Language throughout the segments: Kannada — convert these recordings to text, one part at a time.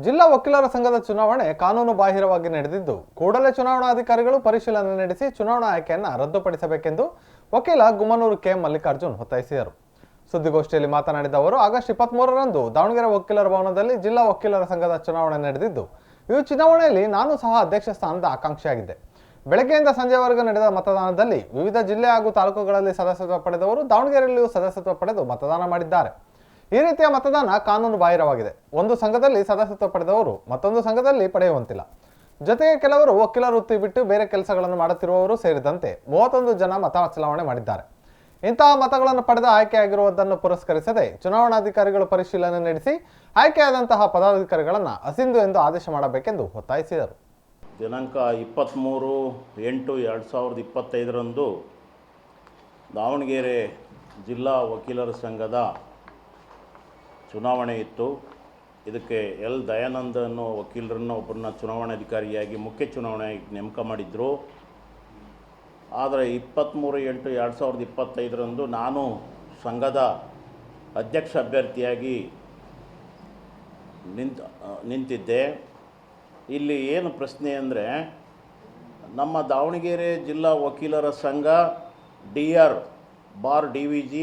ಜಿಲ್ಲಾ ವಕೀಲರ ಸಂಘದ ಚುನಾವಣೆ ಕಾನೂನು ಬಾಹಿರವಾಗಿ ನಡೆದಿದ್ದು ಕೂಡಲೇ ಚುನಾವಣಾಧಿಕಾರಿಗಳು ಪರಿಶೀಲನೆ ನಡೆಸಿ ಚುನಾವಣಾ ಆಯ್ಕೆಯನ್ನು ರದ್ದುಪಡಿಸಬೇಕೆಂದು ವಕೀಲ ಗುಮ್ಮನೂರು ಕೆ ಮಲ್ಲಿಕಾರ್ಜುನ್ ಒತ್ತಾಯಿಸಿದರು. ಸುದ್ದಿಗೋಷ್ಠಿಯಲ್ಲಿ ಮಾತನಾಡಿದ ಅವರು ಆಗಸ್ಟ್ 23ರಂದು ದಾವಣಗೆರೆ ವಕೀಲರ ಭವನದಲ್ಲಿ ಜಿಲ್ಲಾ ವಕೀಲರ ಸಂಘದ ಚುನಾವಣೆ ನಡೆದಿದ್ದು ಈ ಚುನಾವಣೆಯಲ್ಲಿ ನಾನು ಸಹ ಅಧ್ಯಕ್ಷ ಸ್ಥಾನದ ಆಕಾಂಕ್ಷಿಯಾಗಿದ್ದೆ. ಬೆಳಗ್ಗೆಯಿಂದ ಸಂಜೆವರೆಗೂ ನಡೆದ ಮತದಾನದಲ್ಲಿ ವಿವಿಧ ಜಿಲ್ಲೆ ಹಾಗೂ ತಾಲೂಕುಗಳಲ್ಲಿ ಸದಸ್ಯತ್ವ ಪಡೆದವರು ದಾವಣಗೆರೆಯಲ್ಲಿಯೂ ಸದಸ್ಯತ್ವ ಪಡೆದು ಮತದಾನ ಮಾಡಿದ್ದಾರೆ. ಈ ರೀತಿಯ ಮತದಾನ ಕಾನೂನು ಬಾಹಿರವಾಗಿದೆ. ಒಂದು ಸಂಘದಲ್ಲಿ ಸದಸ್ಯತ್ವ ಪಡೆದವರು ಮತ್ತೊಂದು ಸಂಘದಲ್ಲಿ ಪಡೆಯುವಂತಿಲ್ಲ. ಜೊತೆಗೆ ಕೆಲವರು ವಕೀಲ ವೃತ್ತಿ ಬಿಟ್ಟು ಬೇರೆ ಕೆಲಸಗಳನ್ನು ಮಾಡುತ್ತಿರುವವರು ಸೇರಿದಂತೆ 31 ಜನ ಮತ ಚಲಾವಣೆ ಮಾಡಿದ್ದಾರೆ. ಇಂತಹ ಮತಗಳನ್ನು ಪಡೆದ ಆಯ್ಕೆಯಾಗಿರುವುದನ್ನು ಪುರಸ್ಕರಿಸದೆ ಚುನಾವಣಾಧಿಕಾರಿಗಳು ಪರಿಶೀಲನೆ ನಡೆಸಿ ಆಯ್ಕೆಯಾದಂತಹ ಪದಾಧಿಕಾರಿಗಳನ್ನು ಅಸಿಂಧು ಎಂದು ಆದೇಶ ಮಾಡಬೇಕೆಂದು ಒತ್ತಾಯಿಸಿದರು. ದಿನಾಂಕ 23/8/2025ರಂದು ದಾವಣಗೆರೆ ಜಿಲ್ಲಾ ವಕೀಲರ ಸಂಘದ ಚುನಾವಣೆ ಇತ್ತು. ಇದಕ್ಕೆ ಎಲ್ ದಯಾನಂದ ಅನ್ನೋ ವಕೀಲರನ್ನು ಒಬ್ಬರನ್ನ ಚುನಾವಣಾಧಿಕಾರಿಯಾಗಿ ಮುಖ್ಯ ಚುನಾವಣೆಗೆ ನೇಮಕ ಮಾಡಿದ್ರು. ಆದರೆ 23/8/2025ರಂದು ನಾನು ಸಂಘದ ಅಧ್ಯಕ್ಷ ಅಭ್ಯರ್ಥಿಯಾಗಿ ನಿಂತಿದ್ದೆ. ಇಲ್ಲಿ ಏನು ಪ್ರಶ್ನೆ ಅಂದರೆ, ನಮ್ಮ ದಾವಣಗೆರೆ ಜಿಲ್ಲಾ ವಕೀಲರ ಸಂಘ DR bar DVG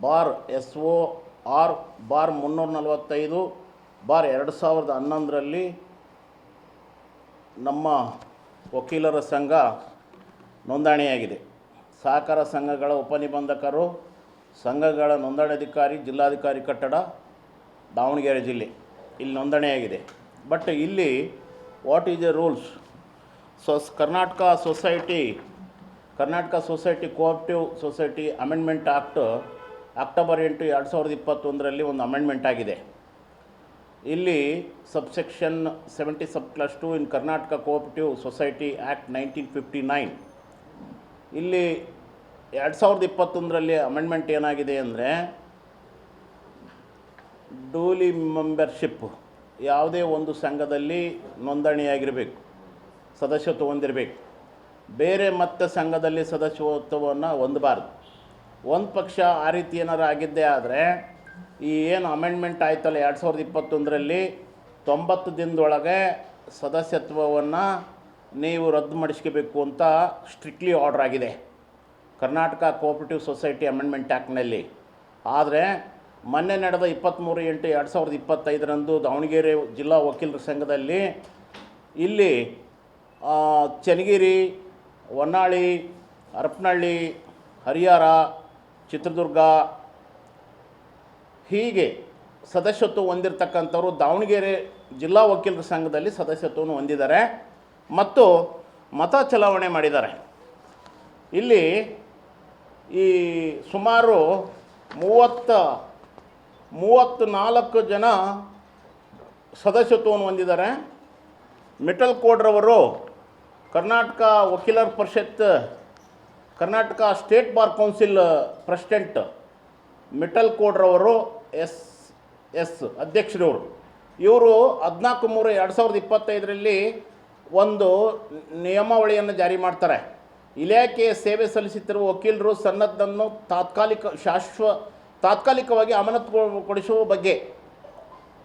bar SOR bar 345 bar 2011ರಲ್ಲಿ ನಮ್ಮ ವಕೀಲರ ಸಂಘ ನೋಂದಣಿಯಾಗಿದೆ. ಸಹಕಾರ ಸಂಘಗಳ ಉಪನಿಬಂಧಕರು, ಸಂಘಗಳ ನೋಂದಣಾಧಿಕಾರಿ, ಜಿಲ್ಲಾಧಿಕಾರಿ ಕಟ್ಟಡ, ದಾವಣಗೆರೆ ಜಿಲ್ಲೆ ಇಲ್ಲಿ ನೋಂದಣಿಯಾಗಿದೆ. ಬಟ್ ಇಲ್ಲಿ what is the rules? Karnataka society cooperative society amendment act October 8, 2021ರಲ್ಲಿ ಒಂದು ಅಮೆಂಡ್ಮೆಂಟ್ ಆಗಿದೆ. ಇಲ್ಲಿ subsection 70 subclause 2 in Karnataka cooperative society act 1959 ಇಲ್ಲಿ 2021ರಲ್ಲಿ ಅಮೆಂಡ್ಮೆಂಟ್ ಏನಾಗಿದೆ ಅಂದರೆ, ಡೂಲಿ ಮೆಂಬರ್ಶಿಪ್ ಯಾವುದೇ ಒಂದು ಸಂಘದಲ್ಲಿ ನೋಂದಣಿಯಾಗಿರಬೇಕು, ಸದಸ್ಯತ್ವ ಹೊಂದಿರಬೇಕು. ಬೇರೆ ಮತ್ತೆ ಸಂಘದಲ್ಲಿ ಸದಸ್ಯತ್ವವನ್ನು ಹೊಂದಬಾರ್ದು. ಒಂದು ಪಕ್ಷ ಆ ರೀತಿ ಏನಾರು ಆಗಿದ್ದೇ ಆದರೆ ಈ ಏನು ಅಮೆಂಡ್ಮೆಂಟ್ ಆಯ್ತಲ್ಲ 2021ರಲ್ಲಿ 90 ದಿನದೊಳಗೆ ಸದಸ್ಯತ್ವವನ್ನು ನೀವು ರದ್ದು ಮಾಡಿಸ್ಕೋಬೇಕು ಅಂತ ಸ್ಟ್ರಿಕ್ಟ್ಲಿ ಆರ್ಡರ್ ಆಗಿದೆ ಕರ್ನಾಟಕ ಕೋಆಪರೇಟಿವ್ ಸೊಸೈಟಿ ಅಮೆಂಡ್ಮೆಂಟ್ ಆ್ಯಕ್ಟ್ನಲ್ಲಿ. ಆದರೆ ಮೊನ್ನೆ ನಡೆದ 23/8/2025ರಂದು ದಾವಣಗೆರೆ ಜಿಲ್ಲಾ ವಕೀಲರ ಸಂಘದಲ್ಲಿ ಇಲ್ಲಿ ಚನ್ನಗಿರಿ, ಹೊನ್ನಾಳಿ, ಹರಪನಹಳ್ಳಿ, ಹರಿಹರ, ಚಿತ್ರದುರ್ಗ ಹೀಗೆ ಸದಸ್ಯತ್ವ ಹೊಂದಿರತಕ್ಕಂಥವ್ರು ದಾವಣಗೆರೆ ಜಿಲ್ಲಾ ವಕೀಲರ ಸಂಘದಲ್ಲಿ ಸದಸ್ಯತ್ವವನ್ನು ಹೊಂದಿದ್ದಾರೆ ಮತ್ತು ಮತ ಚಲಾವಣೆ ಮಾಡಿದ್ದಾರೆ. ಇಲ್ಲಿ ಈ ಸುಮಾರು 34 ಜನ ಸದಸ್ಯತ್ವವನ್ನು ಹೊಂದಿದ್ದಾರೆ. ಮಿಟಲ್ ಕೋಡ್ರವರು ಕರ್ನಾಟಕ ವಕೀಲರ ಪರಿಷತ್, Karnataka state bar council president ಮಿಟಲ್ ಕೋಡ್ರವರು ಎಸ್ ಅಧ್ಯಕ್ಷರವರು. ಇವರು 14/3/2025ರಲ್ಲಿ ಒಂದು ನಿಯಮಾವಳಿಯನ್ನು ಜಾರಿ ಮಾಡ್ತಾರೆ. ಇಲಾಖೆಯ ಸೇವೆ ಸಲ್ಲಿಸುತ್ತಿರುವ ವಕೀಲರು ಸನ್ನದ್ಧನ್ನು ತಾತ್ಕಾಲಿಕವಾಗಿ ಅಮಾನತುಗೊಳಿಸುವ ಬಗ್ಗೆ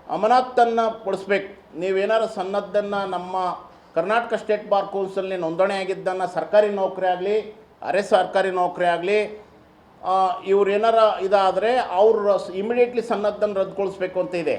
ಅಮಾನತನ್ನು ಕೊಡಿಸ್ಬೇಕು. ನೀವೇನಾರು ಸನ್ನದ್ಧನ್ನು ನಮ್ಮ ಕರ್ನಾಟಕ ಸ್ಟೇಟ್ ಬಾರ್ ಕೌನ್ಸಿಲ್ನೇ ನೋಂದಣಿಯಾಗಿದ್ದನ್ನು ಸರ್ಕಾರಿ ನೌಕರಿ ಆಗಲಿ, ಅರೆ ಸರ್ಕಾರಿ ನೌಕರಿ ಆಗಲಿ, ಇವ್ರು ಏನಾರ ಇದಾದರೆ ಅವರು ಇಮಿಡಿಯೇಟ್ಲಿ ಸನ್ನದ್ಧನ್ನು ರದ್ದುಗೊಳಿಸ್ಬೇಕು ಅಂತ ಇದೆ.